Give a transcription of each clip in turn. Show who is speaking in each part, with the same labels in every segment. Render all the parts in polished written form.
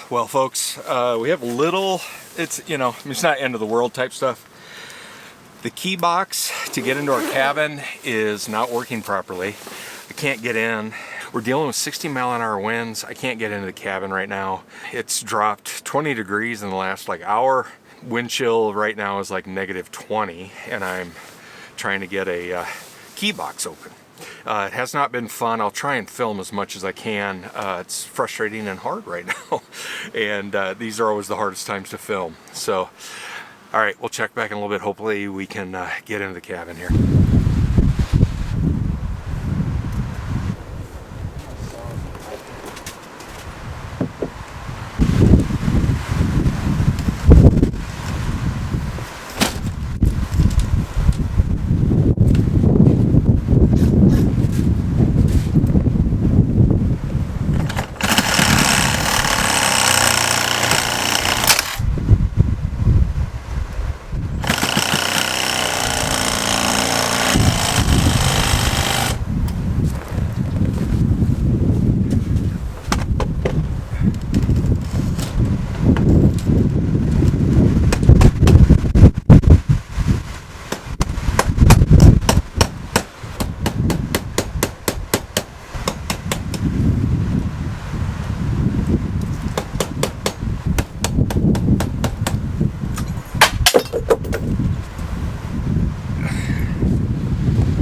Speaker 1: Well, folks, we have a little, it's not end of the world type stuff. The key box to get into our cabin is not working properly. I can't get in. We're dealing with 60-mile-an-hour winds. I can't get into the cabin right now. It's dropped 20 degrees in the last hour. Wind chill right now is like -20, and I'm trying to get a key box open. It has not been fun. I'll try and film as much as I can. It's frustrating and hard right now. And these are always the hardest times to film. So, all right, we'll check back in a little bit. Hopefully we can get into the cabin here.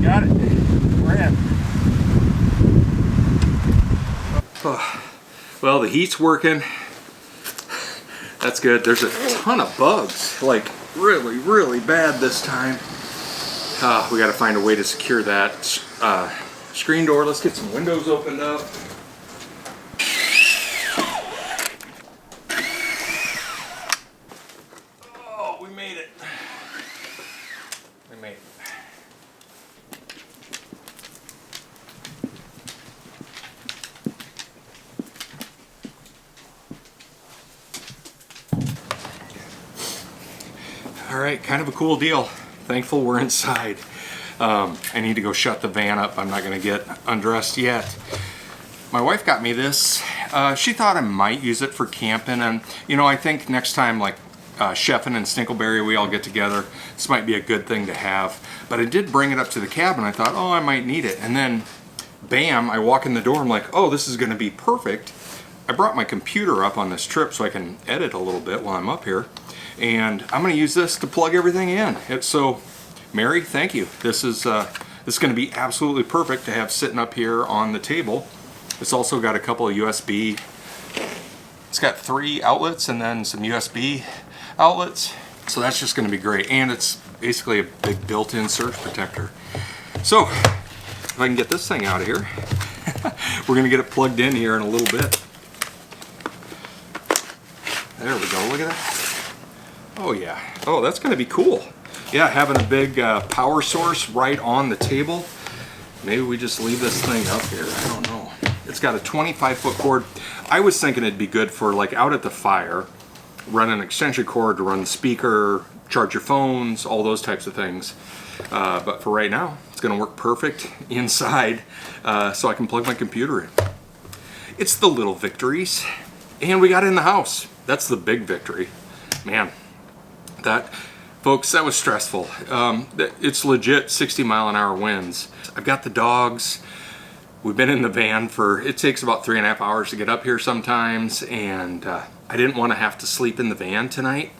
Speaker 1: Got it. We're in. Well, the heat's working. That's good. There's a ton of bugs, like really, really bad this time. We got to find a way to secure that screen door. Let's get some windows opened up. Oh, we made it. We made it. All right, kind of a cool deal. Thankful we're inside. I need to go shut the van up. I'm not gonna get undressed yet. My wife got me this. She thought I might use it for camping, and I think next time, like Sheffin and Stinkleberry, we all get together, this might be a good thing to have. But I did bring it up to the cabin. I thought, oh, I might need it. And then, bam, I walk in the door. I'm like, oh, this is gonna be perfect. I brought my computer up on this trip so I can edit a little bit while I'm up here. And I'm going to use this to plug everything in. So, Mary, thank you. This is going to be absolutely perfect to have sitting up here on the table. It's also got a couple of USB. It's got 3 outlets and then some USB outlets. So that's just going to be great. And it's basically a big built-in surge protector. So, if I can get this thing out of here, we're going to get it plugged in here in a little bit. There we go. Look at that. Oh yeah. Oh, that's going to be cool. Yeah, having a big power source right on the table. Maybe we just leave this thing up here. I don't know. It's got a 25-foot cord. I was thinking it'd be good for like out at the fire, run an extension cord to run the speaker, charge your phones, all those types of things. But for right now, it's going to work perfect inside, so I can plug my computer in. It's the little victories. And we got in the house. That's the big victory. Man. Folks, that was stressful. It's legit 60-mile-an-hour winds. I've got the dogs. We've been in the van it takes about 3.5 hours to get up here sometimes, and I didn't want to have to sleep in the van tonight.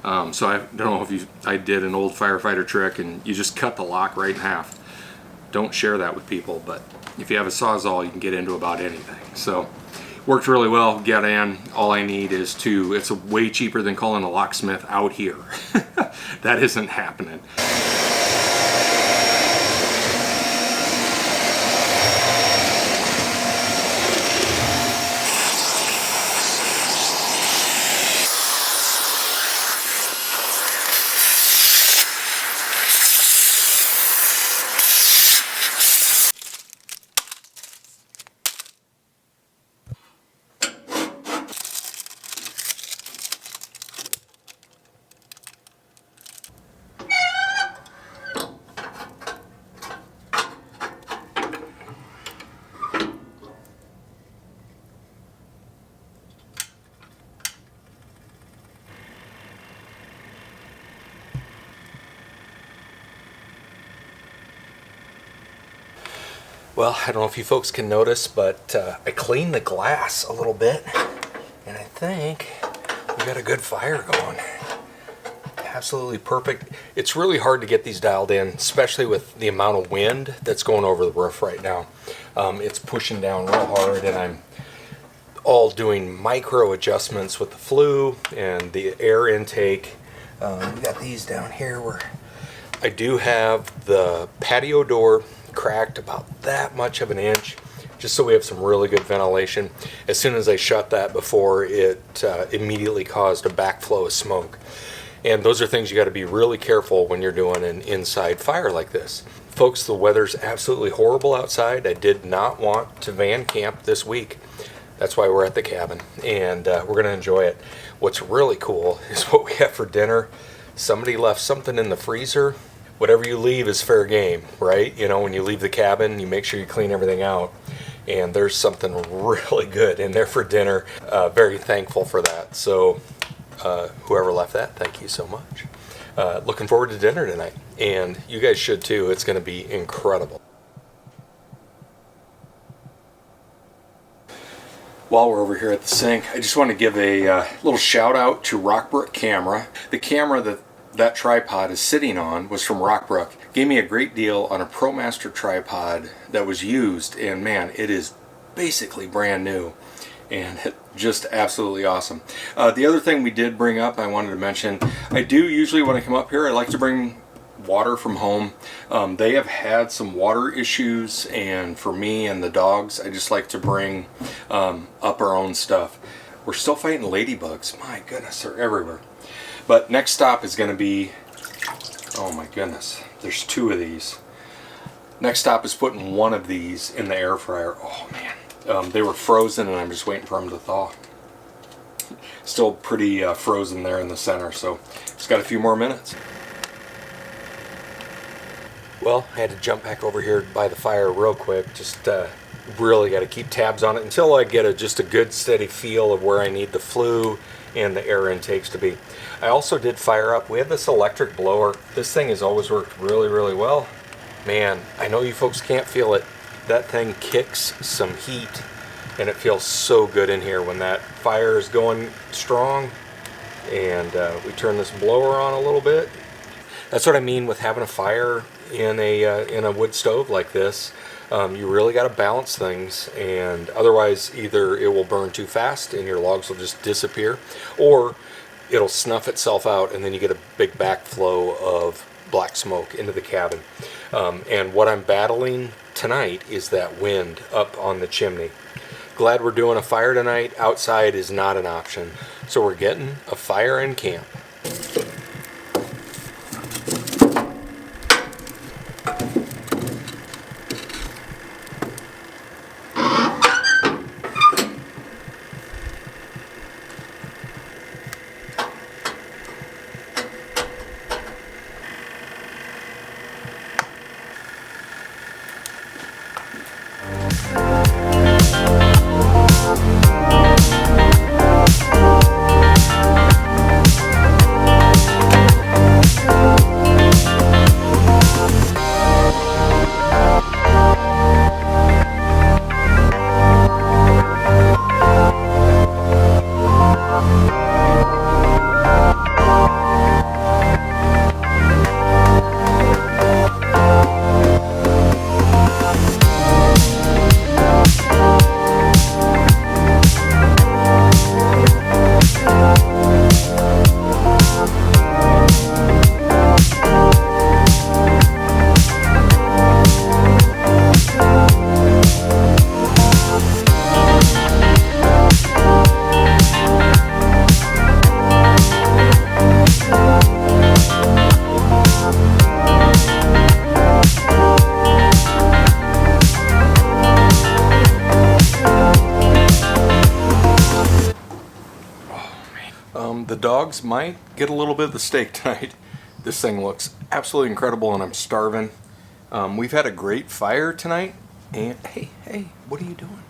Speaker 1: So I don't know if I did an old firefighter trick and you just cut the lock right in half. Don't share that with people, but if you have a Sawzall, you can get into about anything. So worked really well. Get in. All I need is it's way cheaper than calling a locksmith out here. That isn't happening. Well, I don't know if you folks can notice, but I cleaned the glass a little bit, and I think we got a good fire going. Absolutely perfect. It's really hard to get these dialed in, especially with the amount of wind that's going over the roof right now. It's pushing down real hard, and I'm all doing micro adjustments with the flue and the air intake. We got these down here where I do have the patio door cracked about that much of an inch, just so we have some really good ventilation. As soon as I shut that before, it immediately caused a backflow of smoke. And those are things you got to be really careful when you're doing an inside fire like this. Folks, the weather's absolutely horrible outside. I did not want to van camp this week. That's why we're at the cabin, and we're going to enjoy it. What's really cool is what we have for dinner. Somebody left something in the freezer. Whatever you leave is fair game, right? You know, when you leave the cabin, you make sure you clean everything out. And there's something really good in there for dinner. Very thankful for that. So whoever left that, thank you so much. Looking forward to dinner tonight. And you guys should too. It's going to be incredible. While we're over here at the sink, I just want to give a little shout out to Rockbrook Camera. The camera that tripod is sitting on was from Rockbrook. Gave me a great deal on a ProMaster tripod that was used, and man, it is basically brand new and just absolutely awesome. The other thing we did bring up, I wanted to mention, I do usually when I come up here, I like to bring water from home. They have had some water issues, and for me and the dogs, I just like to bring up our own stuff. We're still fighting ladybugs. My goodness, they're everywhere. But next stop is going to be, oh my goodness, there's 2 of these. Next stop is putting one of these in the air fryer. Oh man, they were frozen and I'm just waiting for them to thaw. Still pretty frozen there in the center, so just got a few more minutes. Well, I had to jump back over here by the fire real quick. Just really got to keep tabs on it until I get just a good steady feel of where I need the flue and the air intakes to be. I also did fire up. We have this electric blower. This thing has always worked really, really well. Man, I know you folks can't feel it. That thing kicks some heat, and it feels so good in here when that fire is going strong. And we turn this blower on a little bit. That's what I mean with having a fire in a wood stove like this. You really got to balance things, and otherwise either it will burn too fast and your logs will just disappear, or it'll snuff itself out and then you get a big backflow of black smoke into the cabin. And what I'm battling tonight is that wind up on the chimney. Glad we're doing a fire tonight. Outside is not an option, so we're getting a fire in camp. The dogs might get a little bit of the steak tonight. This thing looks absolutely incredible and I'm starving. We've had a great fire tonight, and hey, what are you doing?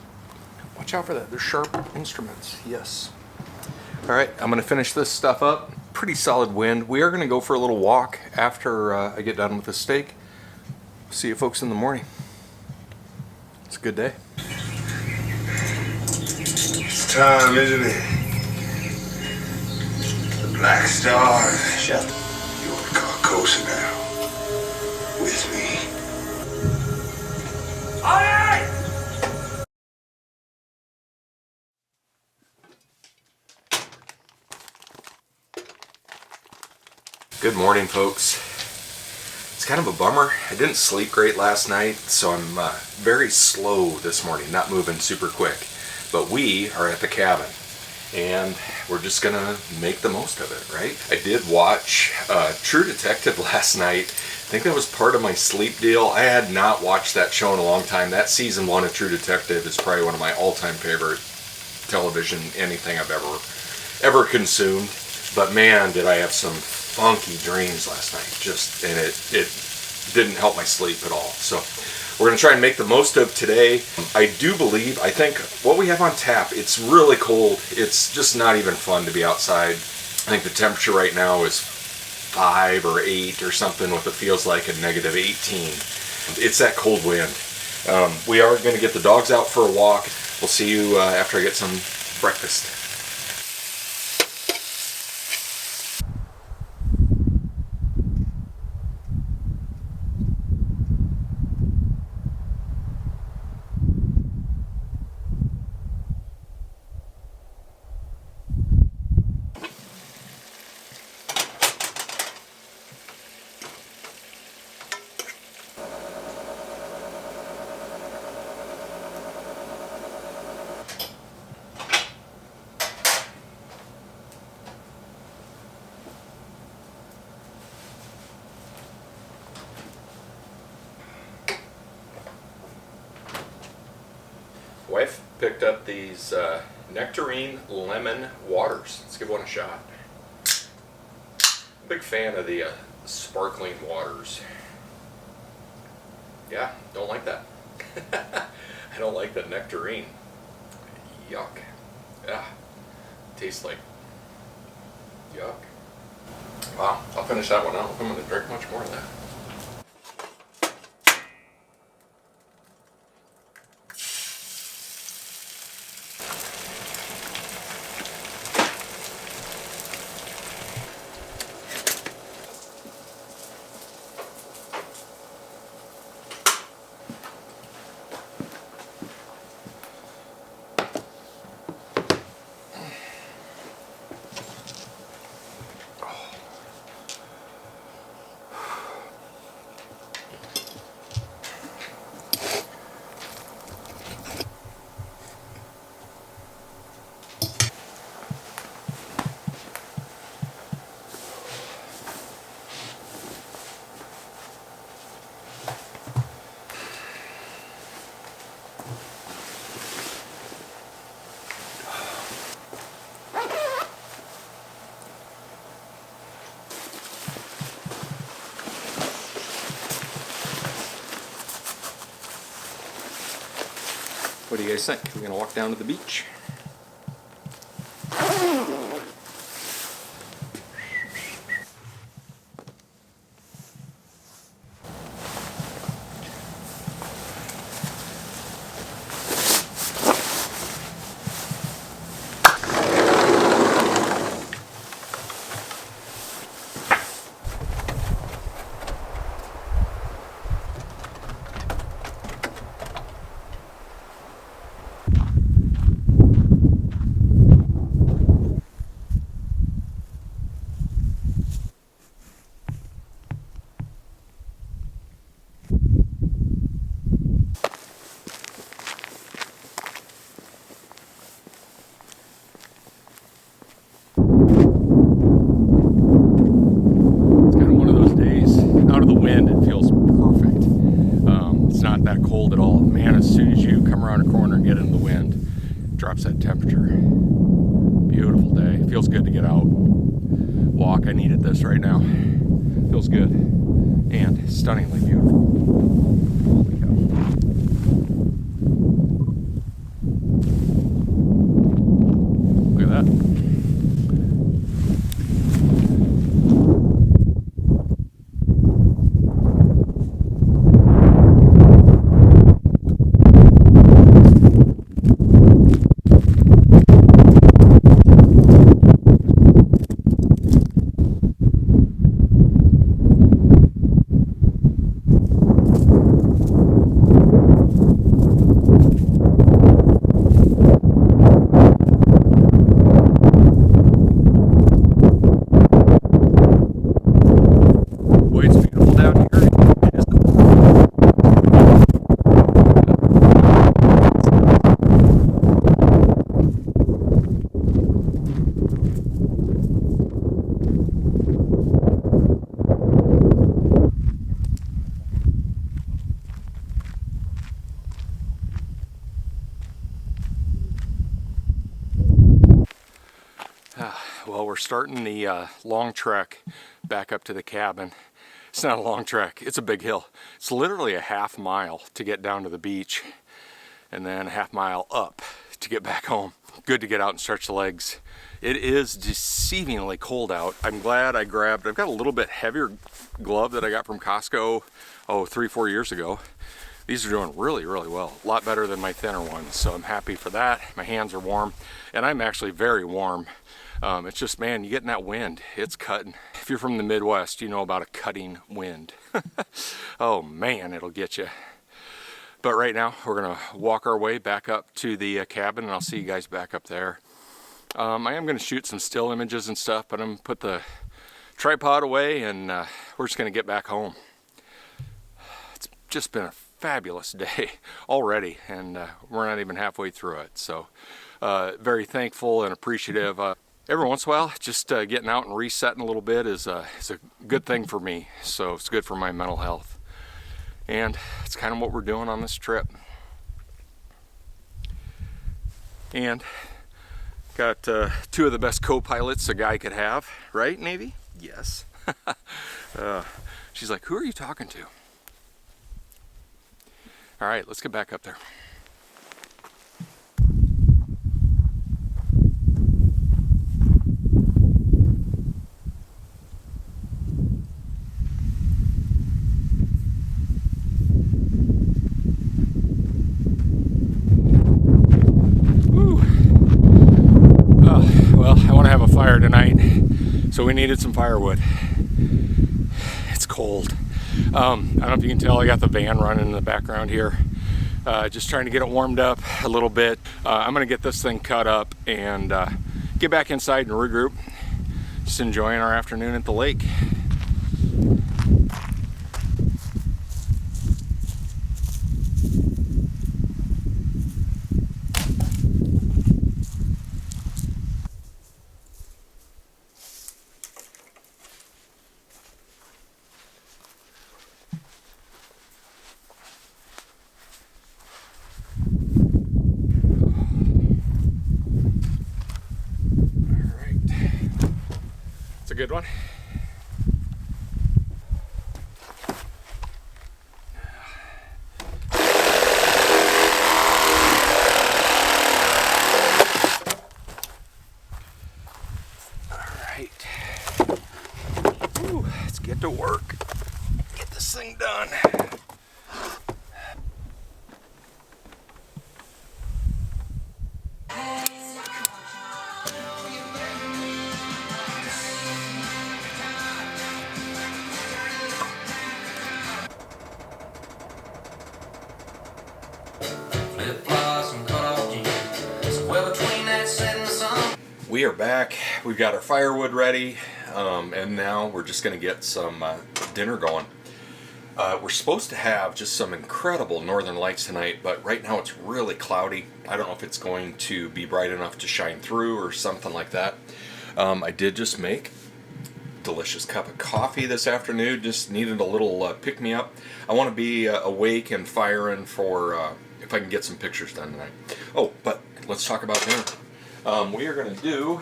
Speaker 1: Watch out for that. They're sharp instruments. Yes. All right, I'm gonna finish this stuff up. Pretty solid wind. We are gonna go for a little walk after I get done with the steak. See you folks in the morning. It's a good day.
Speaker 2: It's time, isn't it? The Black Stars.
Speaker 3: Chef.
Speaker 2: You're the Carcosa now. With me.
Speaker 1: Good morning, folks. It's kind of a bummer. I didn't sleep great last night, so I'm very slow this morning, not moving super quick. But we are at the cabin, and we're just gonna make the most of it, right? I did watch True Detective last night. I think that was part of my sleep deal. I had not watched that show in a long time. That season 1 of True Detective is probably one of my all-time favorite television, anything I've ever consumed. But man, did I have some funky dreams last night. And it didn't help my sleep at all. So we're gonna try and make the most of today. I think what we have on tap, it's really cold. It's just not even fun to be outside. I think the temperature right now is 5 or 8 or something, with it feels like a negative 18. It's that cold wind. We are gonna get the dogs out for a walk. We'll see you after I get some breakfast. Wife picked up these nectarine lemon waters. Let's give one a shot. Big fan of the sparkling waters. Yeah, don't like that. I don't like the nectarine. Yuck. Yeah, tastes like yuck. Wow, I'll finish that one. I don't know if I'm going to drink much more of that. What do you guys think? We're gonna walk down to the beach. Cold at all. Man, as soon as you come around a corner and get in the wind, drops that temperature. Beautiful day. Feels good to get out. Walk. I needed this right now. Feels good. And stunningly beautiful. Holy cow. Look at that. down here, it is cold. Well, we're starting the long trek back up to the cabin. It's not a long trek, it's a big hill. It's literally a half mile to get down to the beach and then a half mile up to get back home. Good to get out and stretch the legs. It is deceivingly cold out. I'm glad I've got a little bit heavier glove that I got from Costco, 3-4 years ago. These are doing really, really well. A lot better than my thinner ones, so I'm happy for that. My hands are warm, and I'm actually very warm. It's just, man, you get in that wind, it's cutting. If you're from the Midwest, you know about a cutting wind. Oh man, it'll get you. But right now, we're gonna walk our way back up to the cabin, and I'll see you guys back up there. I am gonna shoot some still images and stuff, but I'm gonna put the tripod away, and we're just gonna get back home. It's just been a fabulous day already, and we're not even halfway through it. So very thankful and appreciative. Every once in a while, just getting out and resetting a little bit is a good thing for me. So it's good for my mental health. And it's kind of what we're doing on this trip. And got two of the best co-pilots a guy could have, right, Navy? Yes. She's like, who are you talking to? All right, let's get back up there. Well, I want to have a fire tonight, so we needed some firewood. It's cold. I don't know if you can tell, I got the van running in the background here. Just trying to get it warmed up a little bit. I'm going to get this thing cut up and get back inside and regroup. Just enjoying our afternoon at the lake. A good one. All right. Ooh, let's get to work. Get this thing done. We are back. We've got our firewood ready, and now we're just going to get some dinner going. We're supposed to have just some incredible northern lights tonight, but right now it's really cloudy. I don't know if it's going to be bright enough to shine through or something like that. I did just make a delicious cup of coffee this afternoon. Just needed a little pick-me-up. I want to be awake and firing for if I can get some pictures done tonight. Oh, but let's talk about dinner. We are going to do,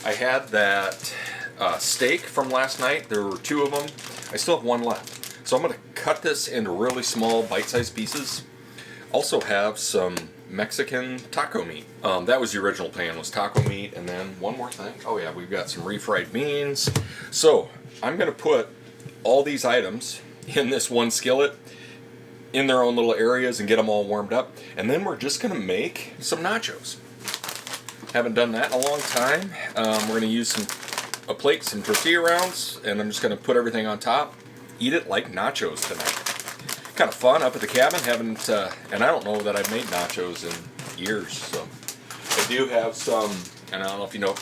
Speaker 1: I had that steak from last night. There were 2 of them. I still have 1 left. So I'm going to cut this into really small bite-sized pieces. Also have some Mexican taco meat. That was the original plan, was taco meat, and then one more thing. Oh yeah, we've got some refried beans. So I'm going to put all these items in this one skillet in their own little areas and get them all warmed up. And then we're just going to make some nachos. Haven't done that in a long time. We're going to use a plate, some tortilla rounds, and I'm just going to put everything on top. Eat it like nachos tonight. Kind of fun up at the cabin. Haven't, and I don't know that I've made nachos in years. So I do have some, and I don't know if you know,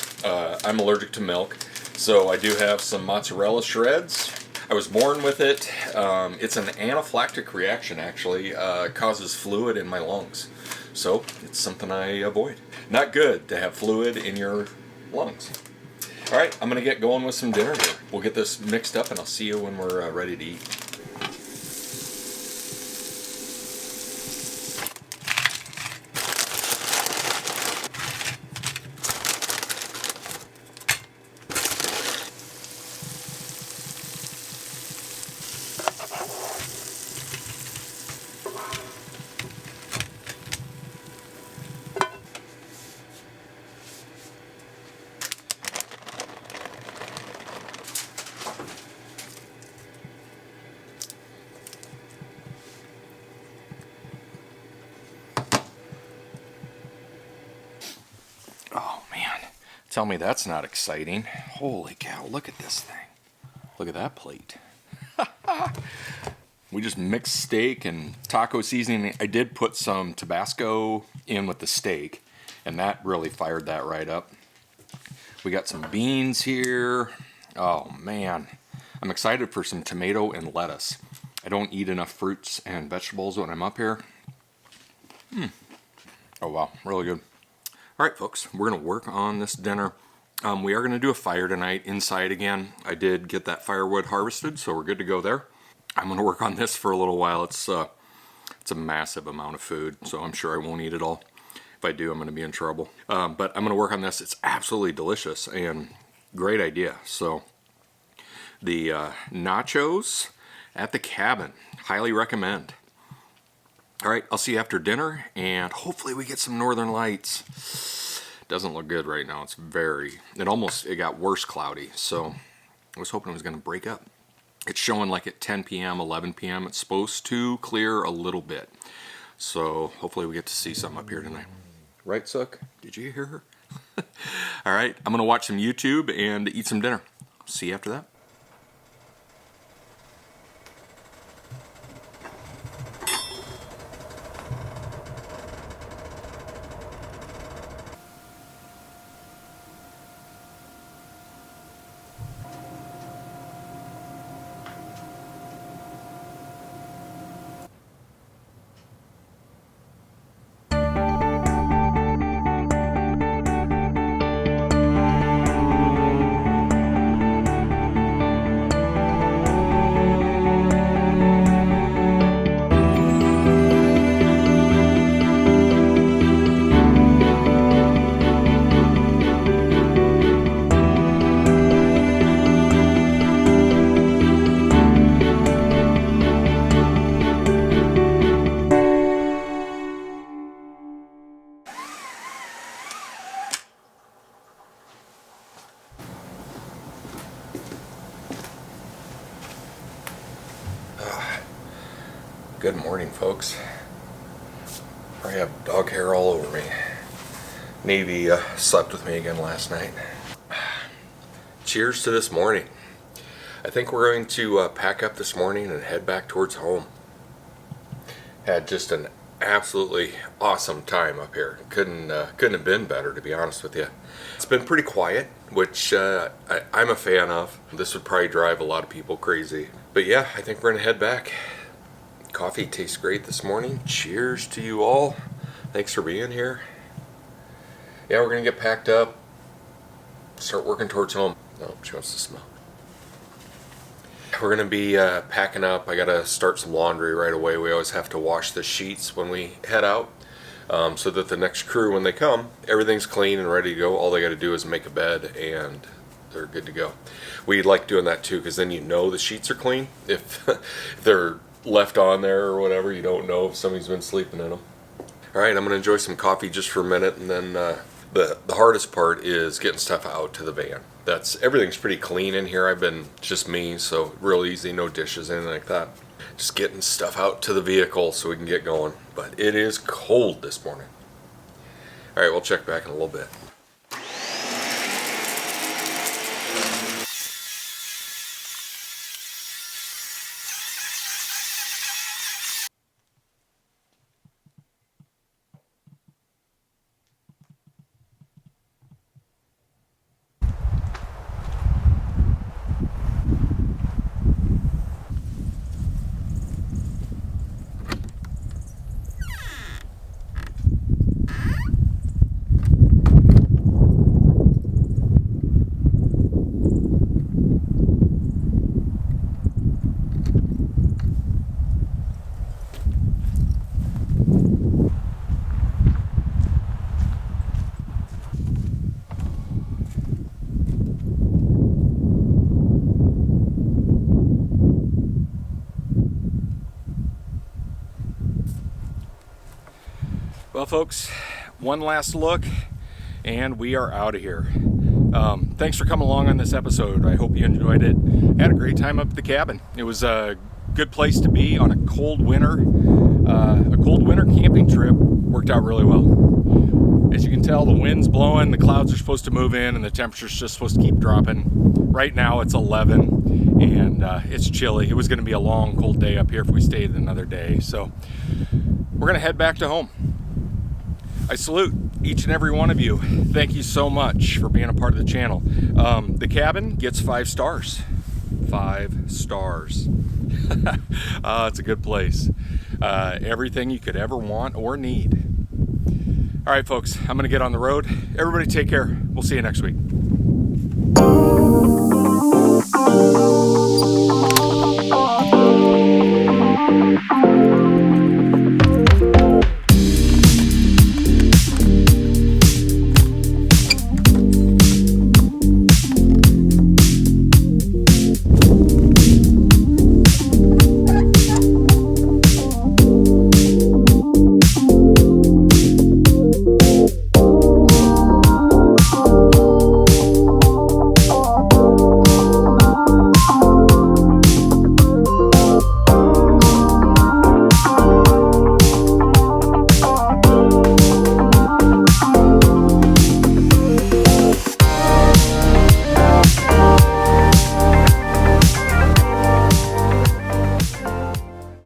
Speaker 1: I'm allergic to milk, so I do have some mozzarella shreds. I was born with it. It's an anaphylactic reaction, actually. It causes fluid in my lungs. So it's something I avoid. Not good to have fluid in your lungs. All right, I'm gonna get going with some dinner here. We'll get this mixed up and I'll see you when we're ready to eat. Oh man, tell me that's not exciting. Holy cow, look at this thing. Look at that plate. We just mixed steak and taco seasoning. I did put some Tabasco in with the steak, and that really fired that right up. We got some beans here. Oh man, I'm excited for some tomato and lettuce. I don't eat enough fruits and vegetables when I'm up here. Oh wow, really good. All right, folks, we're gonna work on this dinner. We are gonna do a fire tonight inside again. I did get that firewood harvested, so we're good to go there. I'm gonna work on this for a little while. It's a massive amount of food, so I'm sure I won't eat it all. If I do, I'm gonna be in trouble. But I'm gonna work on this. It's absolutely delicious and great idea. So the nachos at the cabin, highly recommend. All right, I'll see you after dinner, and hopefully we get some northern lights. Doesn't look good right now. It got worse cloudy, so I was hoping it was gonna break up. It's showing like at 10 p.m., 11 p.m. It's supposed to clear a little bit. So hopefully we get to see something up here tonight. Right, Sook? Did you hear her? All right, I'm gonna watch some YouTube and eat some dinner. See you after that. Good morning, folks. I have dog hair all over me. Navy slept with me again last night. Cheers to this morning. I think we're going to pack up this morning and head back towards home. Had just an absolutely awesome time up here. Couldn't have been better, to be honest with you. It's been pretty quiet, which I'm a fan of. This would probably drive a lot of people crazy. But yeah, I think we're gonna head back. Coffee tastes great this morning. Cheers to you all. Thanks for being here. Yeah, we're gonna get packed up, start working towards home. Oh, she wants to smell. We're gonna be packing up. I gotta start some laundry right away. We always have to wash the sheets when we head out, so that the next crew, when they come, everything's clean and ready to go. All they gotta do is make a bed and they're good to go. We like doing that too, because then you know the sheets are clean. If they're left on there or whatever, you don't know if somebody's been sleeping in them. All right, I'm gonna enjoy some coffee just for a minute, and then the hardest part is getting stuff out to the van. Everything's pretty clean in here. Just me, so real easy, no dishes, anything like that. Just getting stuff out to the vehicle so we can get going. But it is cold this morning. All right, we'll check back in a little bit. Well, folks, one last look, and we are out of here. Thanks for coming along on this episode. I hope you enjoyed it. Had a great time up at the cabin. It was a good place to be on a cold winter. A cold winter camping trip worked out really well. As you can tell, the wind's blowing, the clouds are supposed to move in, and the temperature's just supposed to keep dropping. Right now it's 11, and it's chilly. It was going to be a long, cold day up here if we stayed another day. So we're going to head back to home. I salute each and every one of you. Thank you so much for being a part of the channel. The cabin gets 5 stars. 5 stars. It's a good place. Everything you could ever want or need. All right, folks, I'm going to get on the road. Everybody take care. We'll see you next week.